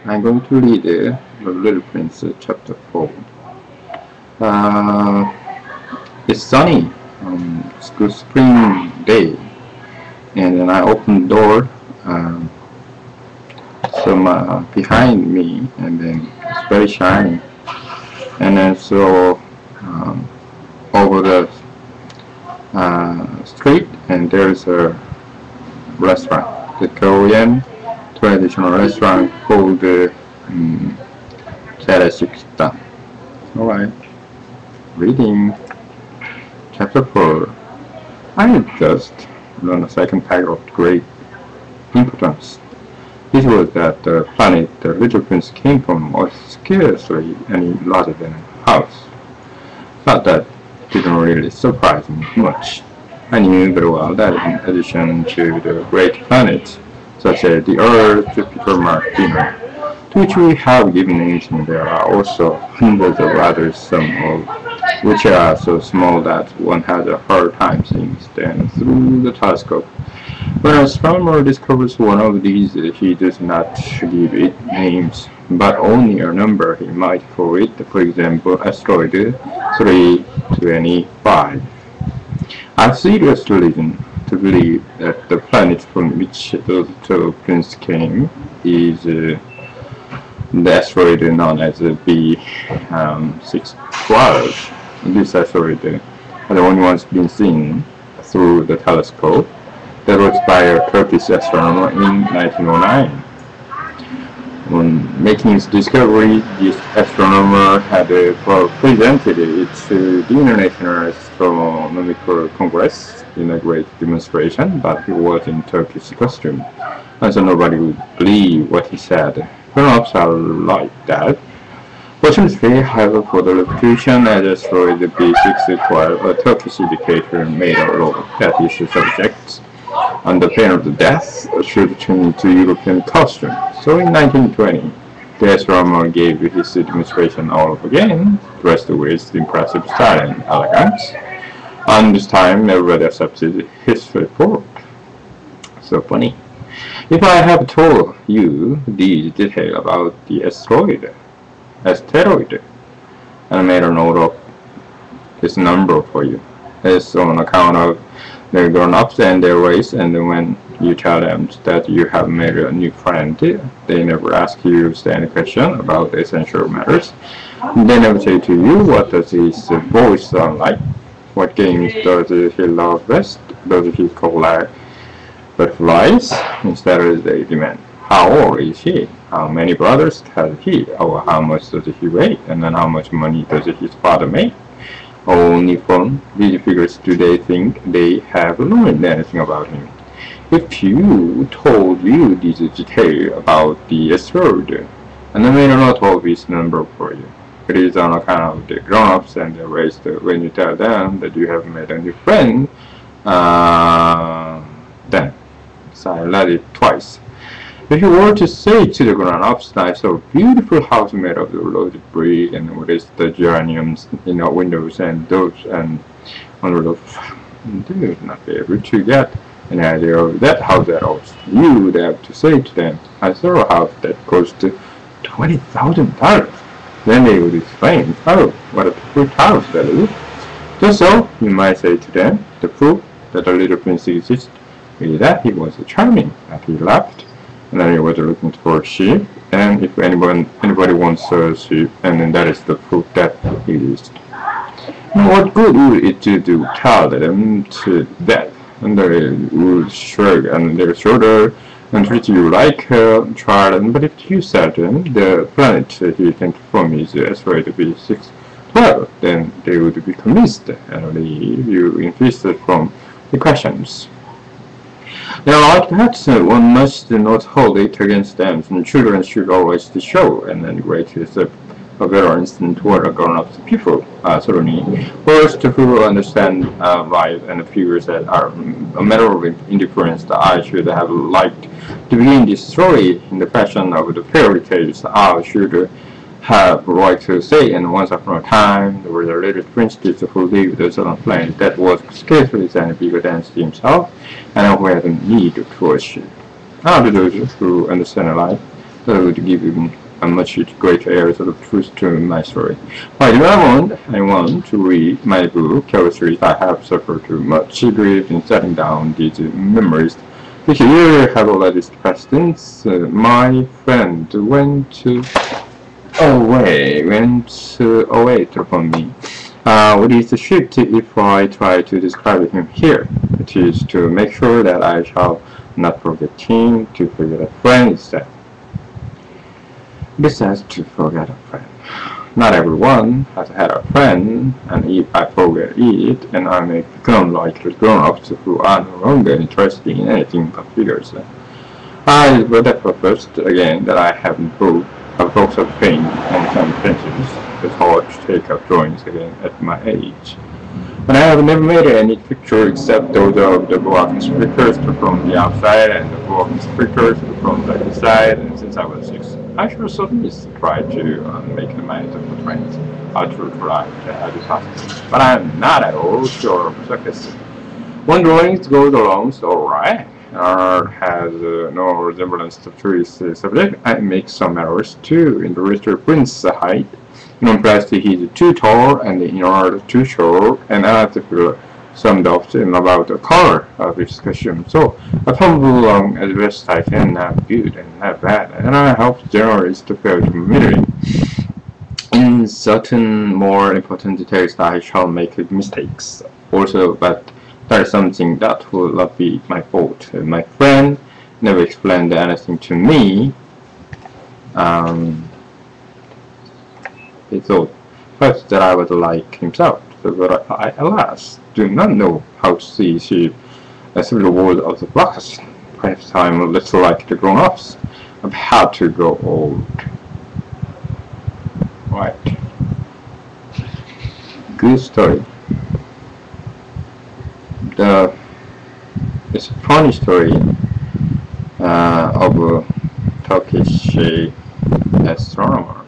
I'm going to read The Little Prince, chapter 4. Uh, it's sunny, it's a good spring day, and then I open the door, behind me, and then it's very shiny, and then so over the street, and there's a restaurant, the Korean traditional restaurant called 식당. Alright, reading chapter 4. I had just learned a second fact of great importance. This was that the planet the little prince came from was scarcely any larger than a house. But that didn't really surprise me much. I knew very well that in addition to the great planets, such as the Earth, Jupiter, Mars, Venus, to which we have given names, and there are also hundreds of others, some of which are so small that one has a hard time seeing them through the telescope. When an astronomer discovers one of these, he does not give it names, but only a number he might call it, for example, asteroid 325. I have serious reason to believe that the planet from which the little prince came is the asteroid known as B612. This asteroid has only once been seen through the telescope. That was by a Turkish astronomer in 1909. When making his discovery, this astronomer had presented it to the International Astronomical Congress in a great demonstration, but he was in Turkish costume, and so nobody would believe what he said. Grown-ups are like that. Fortunately, however, for the reputation as asteroid B612, a Turkish educator made a law that his subjects, under pain of death, should change to European costume. So in 1920, the astronomer gave his demonstration all over again, dressed with impressive style and elegance. And this time, everybody accepted his report. So funny. If I have told you the detail about the asteroid, and made a note of its number for you, it's on account of the grown-ups and their race, and when you tell them that you have made a new friend, they never ask you any question about essential matters. They never say to you, what does his voice sound like? What games does he love best? Does he collect butterflies? Instead they demand, how old is he? How many brothers has he? Or how much does he weigh? And then how much money does his father make? Only from these figures do they think they have learned anything about him. If you told you this detail about the asteroid, and I made a note of his number for you, it is on account of the grown-ups and the race. When you tell them that you have made a new friend, then so I read it twice. If you were to say to the grown-ups, I saw a beautiful house made of the loaded brick and with the geraniums in the windows and doors and on the roof, they would not be able to get an idea of that house at all. You would have to say to them, I saw a house that cost $20,000. Then they would exclaim, oh, what a pretty house that is. Just so, you might say to them, the proof that the little prince exists is that he was charming, that he laughed, and then he was looking for a sheep, and if anybody wants a sheep, and then that is the proof that he exists. Now, what good would it do to tell them to that? And they would shrug and their shoulder and treat you like a child. But if you said to them, the planet he came from is asteroid B612, then they would be convinced and leave you insisted from the questions. Now, like that, one must not hold it against them, and children should always show an greatest tolerance toward grown-up people. Certainly, first who understand life and figures that are a matter of indifference, I should have liked to begin this story in the fashion of the fairy tales. I should have liked to say, and once upon a time there was a little princess who lived on a planet that was scarcely any bigger than himself, and who had a need for a ship. Now to those who understand life, that would give you a much greater air sort of truth to my story. Right, I want to read my book, Chemistry. I have suffered too much grief in setting down these memories. Which you have already precedence. My friend went away from me. What is the shift if I try to describe him here? It is to make sure that I shall not forget him, to forget a friend instead. Besides, to forget a friend. Not everyone has had a friend, and if I forget it, and I may become like the grown-ups who are no longer interested in anything but figures. I for that purpose, again, that I have a box of paint and some pencils. It's hard to take up drawings again at my age. But I have never made any picture except those of the walking speakers from the outside and the walking speakers from the inside, and since I was 6. I should certainly try to make the minds of the friends how to try to do fast. But I'm not at all sure of success. One drawing goes along so right, has no resemblance to its subject. I make some errors too in the Mr. Prince's height. In contrast, he is too tall and in order too short, and I have to feel some doubt about the color of his costume. So I fumble along as best I can, not good and not bad, and I hope generally to fail to mirror. In certain more important details I shall make mistakes also, but that is something that will not be my fault. My friend never explained anything to me. He thought first that I was like himself, but I, alas, do not know how to see the world of the blocks. Perhaps I'm a little like the grown-ups. I've had to grow old. Right. Good story. It's a funny story of a Turkish astronomer.